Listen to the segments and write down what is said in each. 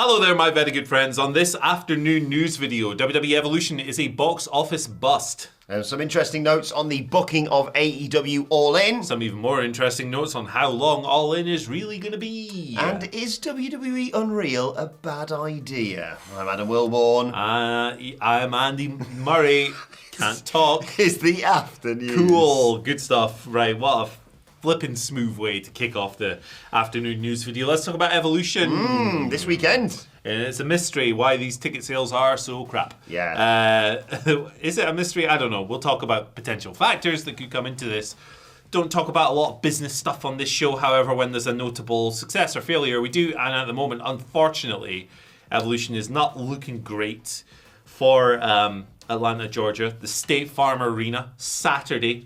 Hello there, my very good friends. On this afternoon news video, WWE Evolution is a box office bust. Some interesting notes on the booking of AEW All In. Some even more interesting notes on how long All In is really going to be. And is WWE Unreal a bad idea? I'm Adam Wilborn. I'm Andy Murray. Can't talk. It's the afternews. Cool. Good stuff. Right, what a flippin' smooth way to kick off the afternoon news video. Let's talk about Evolution. This weekend. And it's a mystery why these ticket sales are so crap. Yeah. Is it a mystery? I don't know. We'll talk about potential factors that could come into this. Don't talk about a lot of business stuff on this show. However, when there's a notable success or failure, we do. And at the moment, unfortunately, Evolution is not looking great for Atlanta, Georgia. The State Farm Arena, Sunday.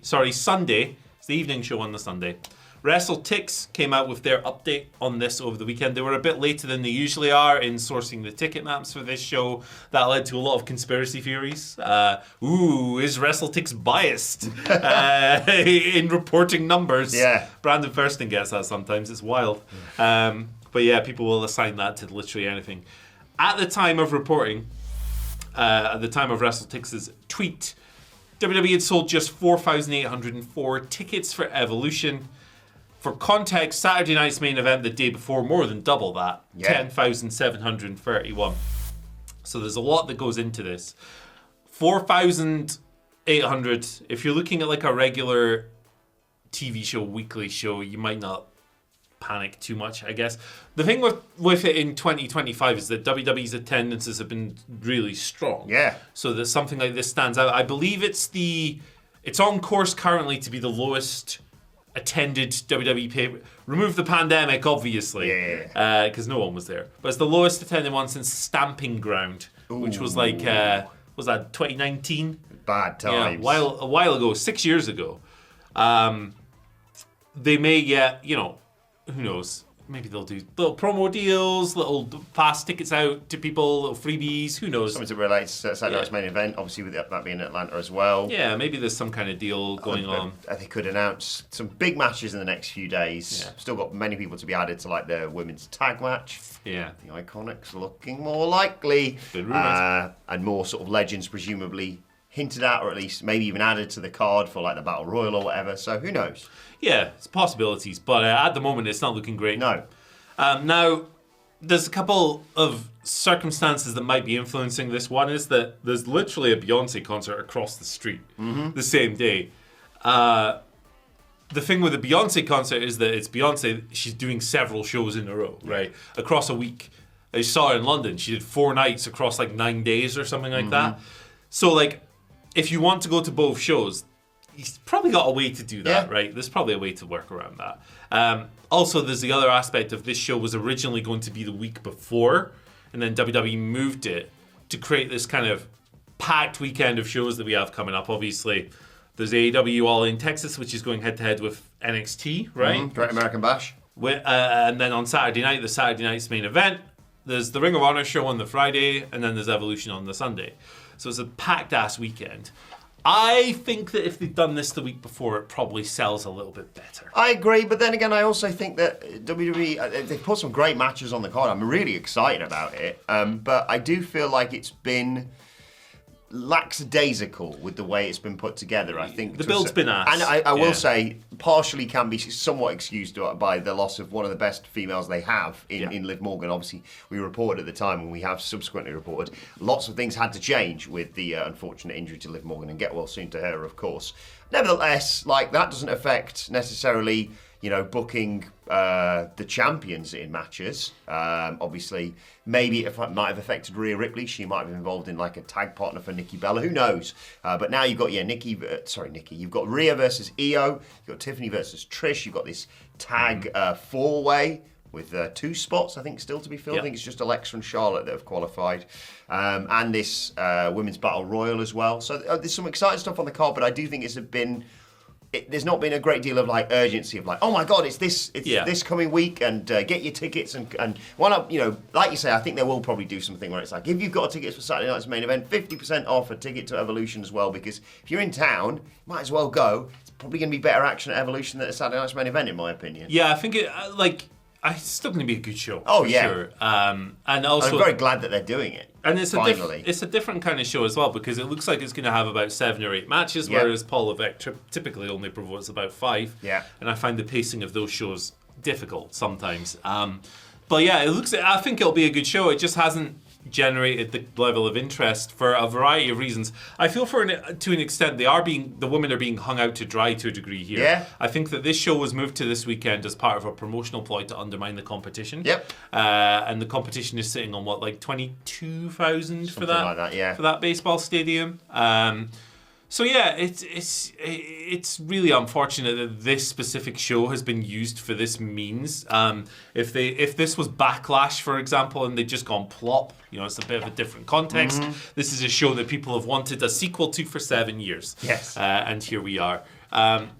It's the evening show on the Sunday. WrestleTix came out with their update on this over the weekend. They were a bit later than they usually are in sourcing the ticket maps for this show. That led to a lot of conspiracy theories. Is WrestleTix biased in reporting numbers? Yeah. Brandon Thurston gets that sometimes. It's wild. But yeah, people will assign that to literally anything. At the time of reporting, at the time of WrestleTix's tweet, WWE had sold just 4,804 tickets for Evolution. For context, Saturday night's main event the day before, more than double that, 10,731. So there's a lot that goes into this. 4,800, if you're looking at like a regular TV show, weekly show, you might not panic too much, I guess. The thing with it in 2025 is that WWE's attendances have been really strong. Yeah. So that something like this stands out. I believe it's on course currently to be the lowest attended WWE pay. Remove the pandemic, obviously. Yeah. Because no one was there. But it's the lowest attended one since Stamping Ground, which was like, was that 2019? Bad times. Yeah, a while ago, 6 years ago. They may get, who knows? Maybe they'll do little promo deals, little fast tickets out to people, little freebies. Who knows? Something to relate to Saturday night's main event, obviously with that being in Atlanta as well. Yeah, maybe there's some kind of deal going on. They could announce some big matches in the next few days. Yeah. Still got many people to be added to like the women's tag match. Yeah. The Iconics looking more likely. Good rumours. And more sort of legends presumably hinted at, or at least maybe even added to the card for like the Battle Royal or whatever. So who knows? Yeah, it's possibilities, but at the moment it's not looking great. No. Now, there's a couple of circumstances that might be influencing this. One is that there's literally a Beyonce concert across the street the same day. The thing with the Beyonce concert is that it's Beyonce. She's doing several shows in a row, right? Across a week. I saw her in London. She did 4 nights across like 9 days or something like that. So like, if you want to go to both shows, he's probably got a way to do that, right? There's probably a way to work around that. Also, there's the other aspect of this show was originally going to be the week before, and then WWE moved it to create this kind of packed weekend of shows that we have coming up. Obviously, there's AEW All In Texas, which is going head-to-head with NXT, right? Great American Bash. And then on Saturday night, the Saturday night's main event, there's the Ring of Honor show on the Friday, and then there's Evolution on the Sunday. So it's a packed-ass weekend. I think that if they'd done this the week before, it probably sells a little bit better. I agree, but then again, I also think that WWE, they've put some great matches on the card. I'm really excited about it, but I do feel like it's been lackadaisical with the way it's been put together. I think the build's been ass. And I will say, partially can be somewhat excused by the loss of one of the best females they have in Liv Morgan. Obviously, we reported at the time, and we have subsequently reported, lots of things had to change with the unfortunate injury to Liv Morgan, and get well soon to her, of course. Nevertheless, like, that doesn't affect necessarily, booking the champions in matches. Obviously, maybe it might have affected Rhea Ripley. She might have been involved in like a tag partner for Nikki Bella. Who knows? But now you've got Nikki. You've got Rhea versus Io. You've got Tiffany versus Trish. You've got this tag 4-way with 2 spots, I think, still to be filled. I think it's just Alexa and Charlotte that have qualified. And this Women's Battle Royal as well. So there's some exciting stuff on the card, but I do think there's not been a great deal of like urgency of like, oh my God, it's this coming week, and get your tickets and why not, like you say, I think they will probably do something where it's like, if you've got tickets for Saturday night's main event, 50% off a ticket to Evolution as well, because if you're in town, you might as well go. It's probably going to be better action at Evolution than at Saturday night's main event, in my opinion. Yeah, I think It's still going to be a good show. Oh, for yeah. sure. And also, I'm very glad that they're doing it. And it's finally. it's a different kind of show as well, because it looks like it's going to have about 7 or 8 matches, whereas Paul Levesque typically only promotes about 5. Yeah. And I find the pacing of those shows difficult sometimes. But yeah, I think it'll be a good show. It just hasn't generated the level of interest for a variety of reasons. I feel to an extent the women are being hung out to dry to a degree here. Yeah. I think that this show was moved to this weekend as part of a promotional ploy to undermine the competition. Yep. And the competition is sitting on 22,000 for that, like that, yeah. for that baseball stadium. So yeah, it's really unfortunate that this specific show has been used for this means. If this was Backlash, for example, and they'd just gone plop, it's a bit of a different context. Mm-hmm. This is a show that people have wanted a sequel to for 7 years. Yes. And here we are.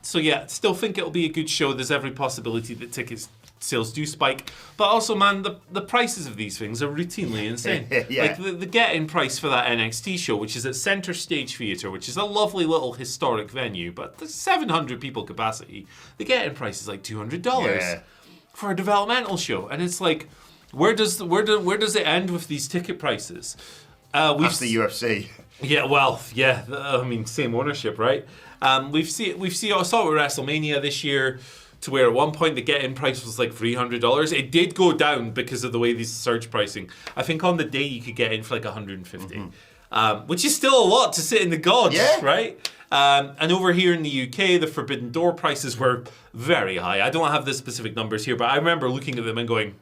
So yeah, still think it'll be a good show. There's every possibility that tickets sales do spike, but also, man, the prices of these things are routinely insane. Yeah. Like the get-in price for that NXT show, which is at Center Stage Theatre, which is a lovely little historic venue, but there's 700 people capacity. The get-in price is like $200 for a developmental show, and it's like, where does it end with these ticket prices? That's the UFC. Yeah, well, yeah. I mean, same ownership, right? I saw it with WrestleMania this year, to where at one point the get-in price was like $300. It did go down because of the way these surge pricing. I think on the day you could get in for like $150, which is still a lot to sit in the gods, right? And over here in the UK, the Forbidden Door prices were very high. I don't have the specific numbers here, but I remember looking at them and going,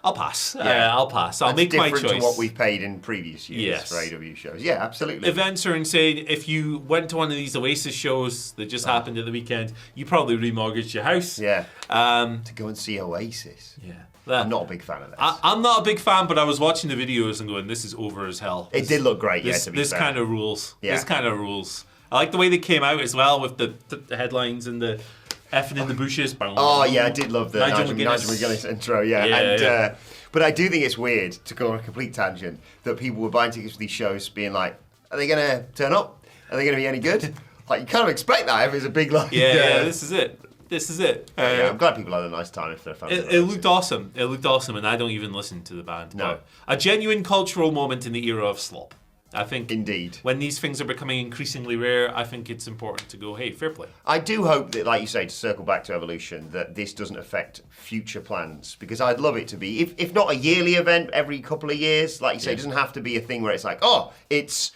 I'll pass. I'll pass. I'll make my choice. Different to what we've paid in previous years for AW shows. Yeah, absolutely. Events are insane. If you went to one of these Oasis shows that just happened at the weekend, you probably remortgaged your house. Yeah. To go and see Oasis. Yeah. I'm not a big fan of this. I'm not a big fan, but I was watching the videos and going, this is over as hell. It did look great, to be fair. This kind of rules. Yeah. This kind of rules. I like the way they came out as well with the headlines and the effing in the bushes. Oh, yeah, I did love the Nigel McGuinness intro, yeah. But I do think it's weird, to go on a complete tangent, that people were buying tickets for these shows being like, are they going to turn up? Are they going to be any good? Like, you kind of expect that if it's a big line. Yeah, this is it. I'm glad people had a nice time if they're fans. It looked awesome. It looked awesome, and I don't even listen to the band. No. A genuine cultural moment in the era of slop. I think indeed, when these things are becoming increasingly rare, I think it's important to go, hey, fair play. I do hope that, like you say, to circle back to Evolution, that this doesn't affect future plans, because I'd love it to be, if not a yearly event every couple of years, like you say, it doesn't have to be a thing where it's like, oh, it's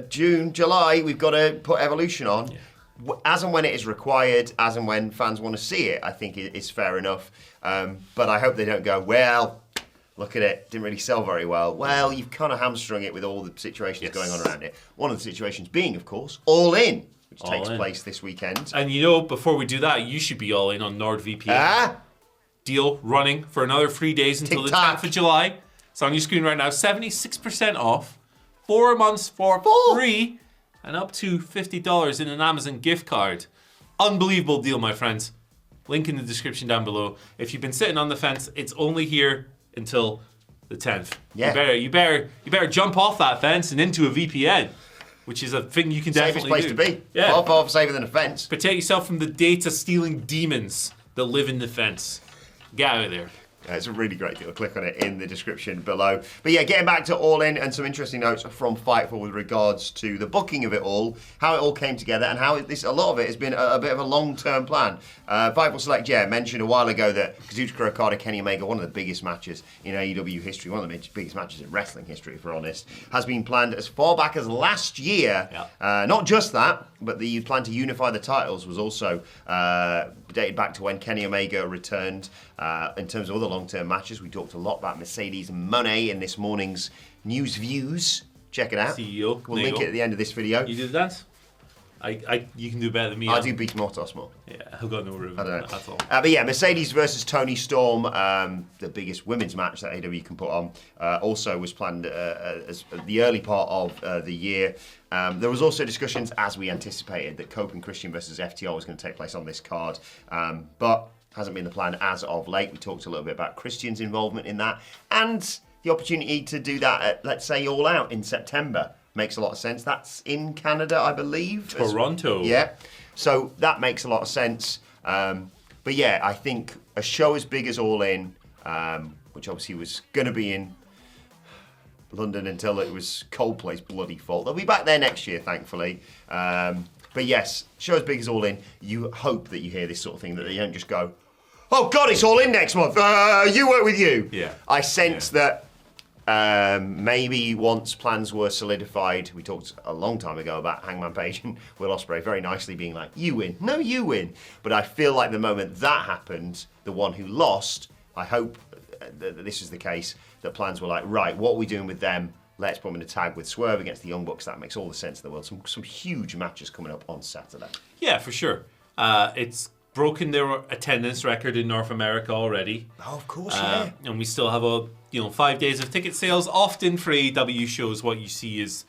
June, July, we've got to put Evolution on. Yeah. As and when it is required, as and when fans want to see it, I think it's fair enough. But I hope they don't go, well, look at it, didn't really sell very well. Well, you've kind of hamstrung it with all the situations going on around it. One of the situations being, of course, All In, which takes place this weekend. And before we do that, you should be all in on NordVPN. Deal running for another 3 days until the 10th of July. It's on your screen right now. 76% off, 4 months for free, and up to $50 in an Amazon gift card. Unbelievable deal, my friends. Link in the description down below. If you've been sitting on the fence, it's only here until the 10th. Yeah. You better jump off that fence and into a VPN, which is a thing you can definitely do. Safest place to be. Yeah. Far safer than a fence. Protect yourself from the data stealing demons that live in the fence. Get out of there. It's a really great deal. Click on it in the description below. But yeah, getting back to All In and some interesting notes from Fightful with regards to the booking of it all, how it all came together, and how a lot of it has been a bit of a long-term plan. Fightful Select, mentioned a while ago that Kazuchika Okada, Kenny Omega, one of the biggest matches in AEW history, one of the biggest matches in wrestling history, if we're honest, has been planned as far back as last year. Yeah. Not just that, but the plan to unify the titles was also dated back to when Kenny Omega returned. In terms of other long-term matches, we talked a lot about Mercedes Moné in this morning's News Views. Check it out. CEO. We'll link it at the end of this video. You do the dance? You can do better than me. I do beat Mortos more. Yeah, I've got no room. I don't know. That's all. But yeah, Mercedes versus Toni Storm, the biggest women's match that AEW can put on, also was planned as the early part of the year. There was also discussions, as we anticipated, that Cope and Christian versus FTR was going to take place on this card, but hasn't been the plan as of late. We talked a little bit about Christian's involvement in that, and the opportunity to do that at, let's say, All Out in September. Makes a lot of sense. That's in Canada, I believe. Toronto. Yeah. So that makes a lot of sense. But But yeah, I think a show as big as All In, which obviously was going to be in London until it was Coldplay's bloody fault. They'll be back there next year, thankfully. But yes, show as big as All In. You hope that you hear this sort of thing, that they don't just go, oh God, it's All In next month. You work with you. Yeah. I sense that maybe once plans were solidified, we talked a long time ago about Hangman Page and Will Ospreay very nicely being like, you win. No, you win. But I feel like the moment that happened, the one who lost, I hope that this is the case, that plans were like, right, what are we doing with them? Let's put them in a tag with Swerve against the Young Bucks. That makes all the sense in the world. Some huge matches coming up on Saturday. Yeah, for sure. It's broken their attendance record in North America already. Oh, of course, yeah. And we still have 5 days of ticket sales. Often for AEW shows, what you see is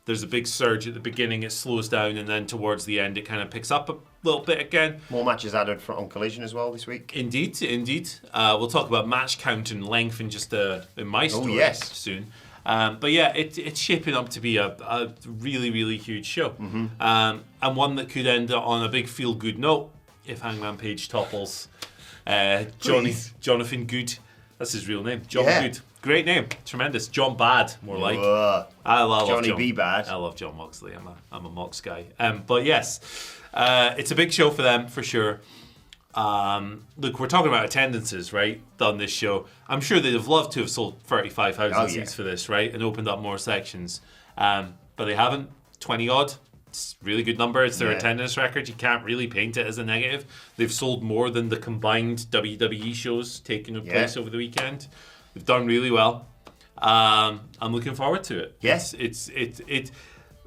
there's a big surge at the beginning, it slows down, and then towards the end it kind of picks up a little bit again. More matches added on Collision as well this week. Indeed. We'll talk about match count and length in just in my story soon. But yeah, it's shaping up to be a really, really huge show. Mm-hmm. And one that could end on a big feel-good note if Hangman Page topples Jonathan Good. That's his real name. John Good. Great name. Tremendous. John Bad, more like. I love Johnny John. B. Bad. I love John Moxley. I'm a Mox guy. But yes, it's a big show for them, for sure. Look, we're talking about attendances, right, on this show. I'm sure they'd have loved to have sold 35,000 seats for this, right, and opened up more sections. But they haven't. 20-odd. It's a really good number. It's their attendance record. You can't really paint it as a negative. They've sold more than the combined WWE shows taking place over the weekend. They've done really well. I'm looking forward to it. Yes. It's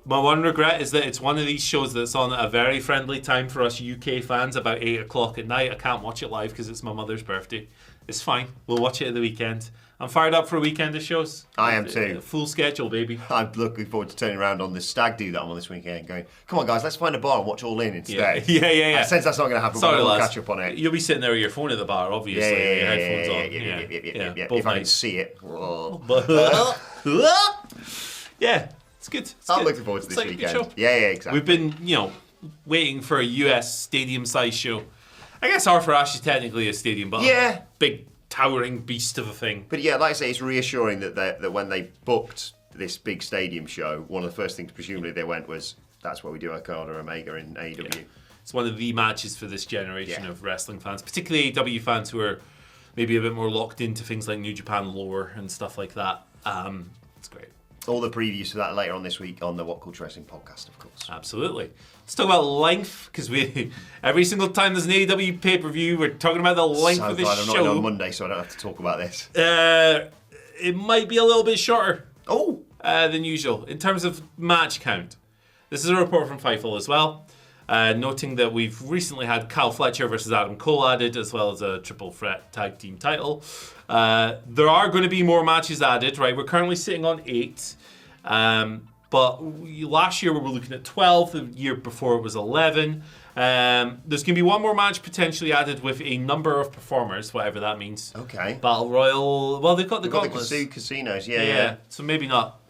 my one regret is that it's one of these shows that's on at a very friendly time for us UK fans, about 8 o'clock at night. I can't watch it live because it's my mother's birthday. It's fine. We'll watch it at the weekend. I'm fired up for a weekend of shows. I am too. Full schedule, baby. I'm looking forward to turning around on the stag do that I'm on this weekend going, come on guys, let's find a bar and watch All In instead. Yeah. I sense that's not going to happen, Sorry, but we'll lads. catch up on it. You'll be sitting there with your phone at the bar, obviously, with your headphones on. Yeah. If I can see it. Yeah, it's good. I'm looking forward to this weekend. Yeah, exactly. We've been, waiting for a US stadium-sized show. I guess Arthur Ashe is technically a stadium, but a big towering beast of a thing. But yeah, like I say, it's reassuring that when they booked this big stadium show, one of the first things presumably they went was, that's where we do Okada Omega in AEW. Yeah. It's one of the matches for this generation of wrestling fans, particularly AEW fans who are maybe a bit more locked into things like New Japan lore and stuff like that. It's great. All the previews for that later on this week on the WhatCulture Wrestling podcast, of course. Absolutely. Let's talk about length, because every single time there's an AEW pay-per-view, we're talking about the length of this show. I'm not in on Monday, so I don't have to talk about this. It might be a little bit shorter than usual in terms of match count. This is a report from Fightful as well, noting that we've recently had Kyle Fletcher versus Adam Cole added, as well as a triple threat tag team title. There are going to be more matches added, right? We're currently sitting on 8. But last year we were looking at 12. The year before it was 11. There's going to be one more match potentially added with a number of performers, whatever that means. Okay. Battle Royal. Well, they've got the gauntlets. The casinos, yeah. So maybe not.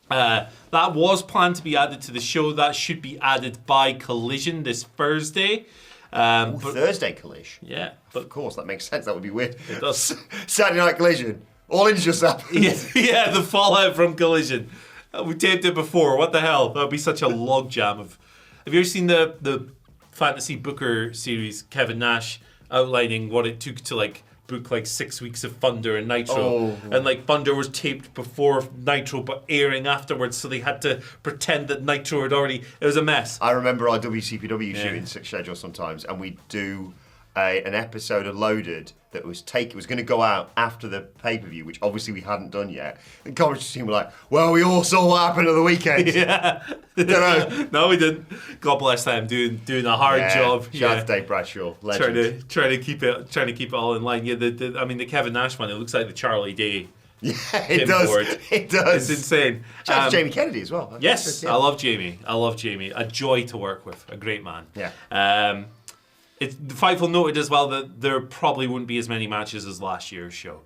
That was planned to be added to the show. That should be added by Collision this Thursday. Thursday Collision? Yeah. But of course, that makes sense. That would be weird. It does. Saturday Night Collision. All in just happened. Yeah, the fallout from Collision. We taped it before. What the hell? That would be such a logjam of. Have you ever seen the Fantasy Booker series, Kevin Nash outlining what it took to book 6 weeks of Thunder and Nitro, and Thunder was taped before Nitro but airing afterwards, so they had to pretend that Nitro had already. It was a mess. I remember our WCPW shooting schedule sometimes, and we'd do an episode of Loaded that was going to go out after the pay-per-view, which obviously we hadn't done yet. The commentary team were like, well, we all saw what happened at the weekend. Yeah. Don't know. No, we didn't. God bless them, doing a hard job. Shout out to Dave Bradshaw, legend. Trying to keep it all in line. Yeah, the Kevin Nash one, it looks like the Charlie Day. Yeah, it does. Board. It does. It's insane. Shout out to Jamie Kennedy as well. Yes, I love Jamie. A joy to work with. A great man. Yeah. The Fightful noted as well that there probably wouldn't be as many matches as last year's show.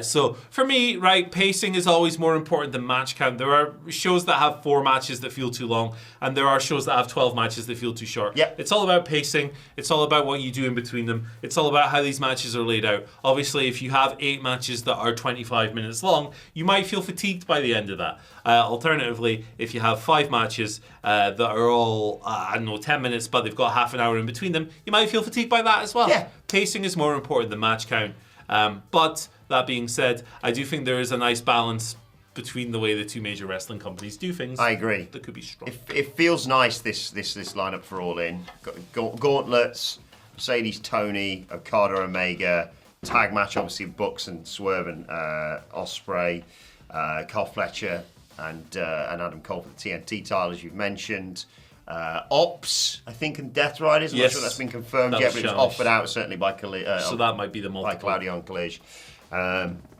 So for me, right, pacing is always more important than match count. There are shows that have 4 matches that feel too long, and there are shows that have 12 matches that feel too short. Yep. It's all about pacing. It's all about what you do in between them. It's all about how these matches are laid out. Obviously, if you have 8 matches that are 25 minutes long, you might feel fatigued by the end of that. Alternatively, if you have 5 matches that are all, 10 minutes, but they've got half an hour in between them, you might feel fatigued by that as well. Yeah. Pacing is more important than match count. But that being said, I do think there is a nice balance between the way the 2 major wrestling companies do things. I agree. That could be strong. It feels nice, this lineup for All In. Got Gauntlets, Mercedes, Tony, Okada, Omega, tag match obviously Bucks and Swerve and Ospreay, Carl Fletcher and Adam Cole for the TNT title, as you've mentioned. Ops, I think, and Death Riders. I'm not sure that's been confirmed yet, but it was offered out certainly by so that might be the multiple. By Claudio and Khalij.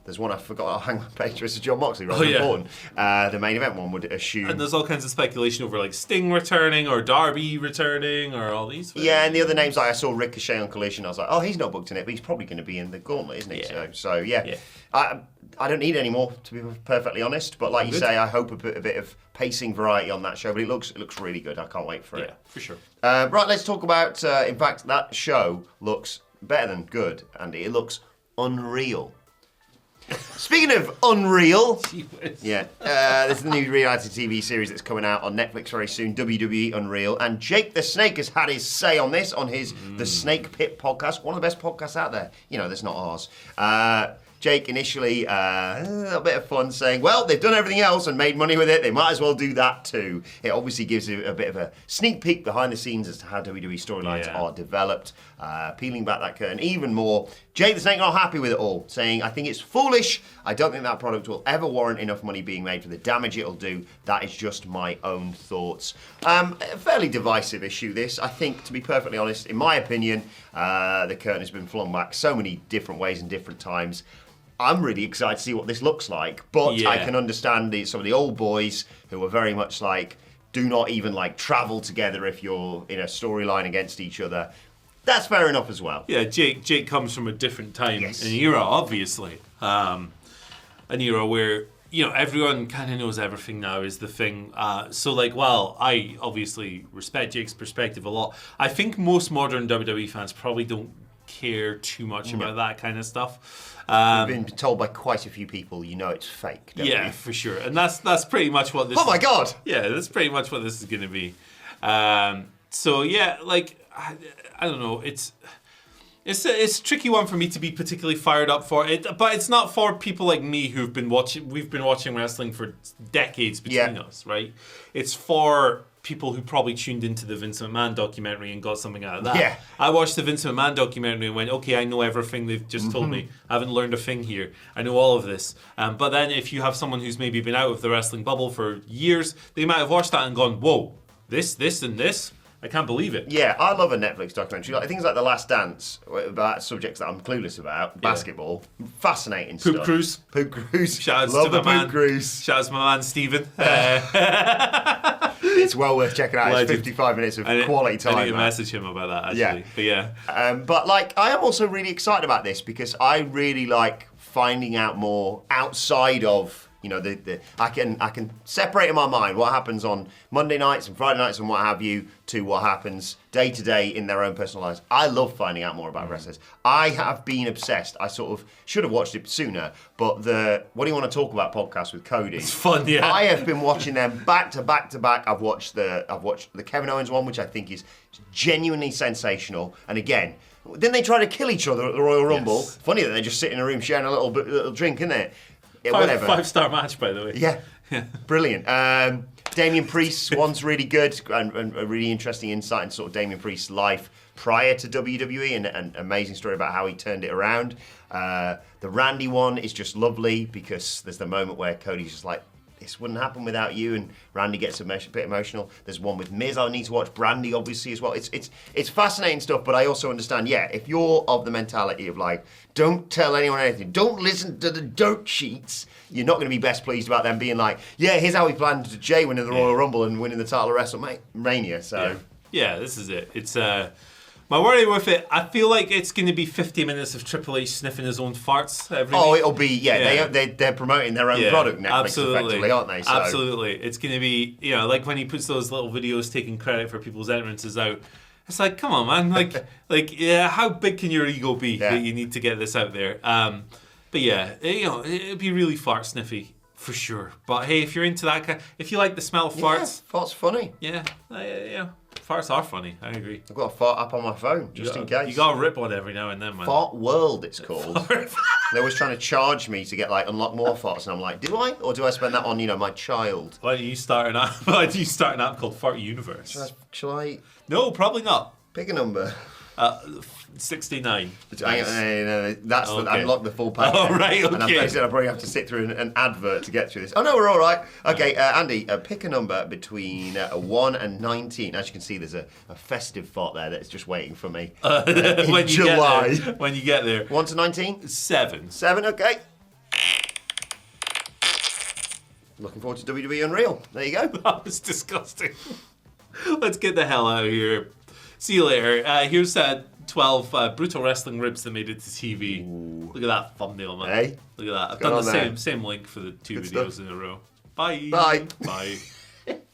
There's one I forgot. I'll hang my page. It's John Moxley, rather important. The main event one would assume. And there's all kinds of speculation over like Sting returning or Darby returning or all these. Yeah, and the other names, like I saw Ricochet on Collision. I was like, oh, he's not booked in it, but he's probably going to be in the Gauntlet, isn't he? Yeah. So yeah. I don't need any more, to be perfectly honest. But like you say, I hope a bit of pacing variety on that show. But it looks really good. I can't wait for it. Yeah, for sure. Right, let's talk about. In fact, that show looks better than good, Andy. It looks unreal. Speaking of unreal, there's a new reality TV series that's coming out on Netflix very soon, WWE Unreal, and Jake the Snake has had his say on this on his The Snake Pit podcast, one of the best podcasts out there. You know, that's not ours. Jake initially, a little bit of fun, saying, well, they've done everything else and made money with it, they might as well do that too. It obviously gives you a bit of a sneak peek behind the scenes as to how WWE storylines are developed, peeling back that curtain even more. Jake the Snake not happy with it all, saying, I think it's foolish, I don't think that product will ever warrant enough money being made for the damage it'll do, that is just my own thoughts. A fairly divisive issue this, I think, to be perfectly honest, in my opinion, the curtain has been flung back so many different ways and different times. I'm really excited to see what this looks like, but I can understand some of the old boys who are very much like, do not even like travel together if you're in a storyline against each other. That's fair enough as well. Yeah, Jake comes from a different time, an era, obviously. An era where, everyone kind of knows everything now is the thing. So, while I obviously respect Jake's perspective a lot, I think most modern WWE fans probably don't care too much about that kind of stuff. We've been told by quite a few people, it's fake, don't we? For sure. And that's pretty much what this Oh my God! Yeah, that's pretty much what this is going to be. I don't know. It's a tricky one for me to be particularly fired up for it, but it's not for people like me who've been watching. We've been watching wrestling for decades between us, right? It's for people who probably tuned into the Vince McMahon documentary and got something out of that. Yeah. I watched the Vince McMahon documentary and went, okay, I know everything they've just told me. I haven't learned a thing here. I know all of this. But then if you have someone who's maybe been out of the wrestling bubble for years, they might have watched that and gone, whoa, this, and this? I can't believe it. Yeah, I love a Netflix documentary. Like things like The Last Dance, about subjects that I'm clueless about, basketball, fascinating Poop stuff. Cruise. Poop Cruise. Shout love out the to my Poop Cruise. Shout out to my man, Stephen. It's well worth checking out. It's 55 minutes of quality time. I need to message him about that, actually. But I am also really excited about this because I really like finding out more outside of I can separate in my mind what happens on Monday nights and Friday nights and what have you to what happens day to day in their own personal lives. I love finding out more about wrestlers. I have been obsessed. I sort of should have watched it sooner, but the What Do You Want to Talk About podcast with Cody. It's fun, yeah. I have been watching them back to back to back. I've watched the Kevin Owens one, which I think is genuinely sensational. And again, didn't they try to kill each other at the Royal Rumble? Yes. Funny that they just sit in a room sharing a little drink, isn't it? Whatever. 5-star match, by the way. Yeah, brilliant. Damian Priest's one's really good and a really interesting insight into sort of Damian Priest's life prior to WWE and an amazing story about how he turned it around. The Randy one is just lovely because there's the moment where Cody's just like, this wouldn't happen without you, and Randy gets a bit emotional. There's one with Miz I need to watch, Brandy obviously as well. It's fascinating stuff, but I also understand, if you're of the mentality of like, don't tell anyone anything, don't listen to the dirt sheets, you're not going to be best pleased about them being like, here's how we planned to Jay winning the Royal Rumble and winning the title of WrestleMania. So yeah, this is it. It's My worry with it, I feel like it's going to be 50 minutes of Triple H sniffing his own farts every week. It'll be, they're promoting their own product, Netflix, effectively, aren't they? So. Absolutely. It's going to be, like when he puts those little videos taking credit for people's entrances out. It's like, come on, man. How big can your ego be that you need to get this out there? But yeah, it'd be really fart sniffy. For sure. But hey, if you're into that if you like the smell of farts. Farts funny. Yeah. Farts are funny. I agree. I've got a fart app on my phone, just in case. You got to rip one every now and then, man. Fart World, it's called. They're always trying to charge me to get, unlock more farts. And I'm like, do I? Or do I spend that on, my child? Why don't you start an app called Fart Universe? Shall I? No, probably not. Pick a number. 69. That's unlock the full pack. Oh, right, okay. And I'll probably have to sit through an advert to get through this. Oh, no, we're all right. Okay, Andy, pick a number between 1 and 19. As you can see, there's a festive fart there that's just waiting for me. In July. When you get there. 1 to 19? 7. 7, okay. Looking forward to WWE Unreal. There you go. That was disgusting. Let's get the hell out of here. See you later. Here's 12 brutal wrestling ribs that made it to TV. Ooh. Look at that thumbnail, man. Hey. Look at that. I've done the same link for the 2 videos in a row. Bye. Bye. Bye.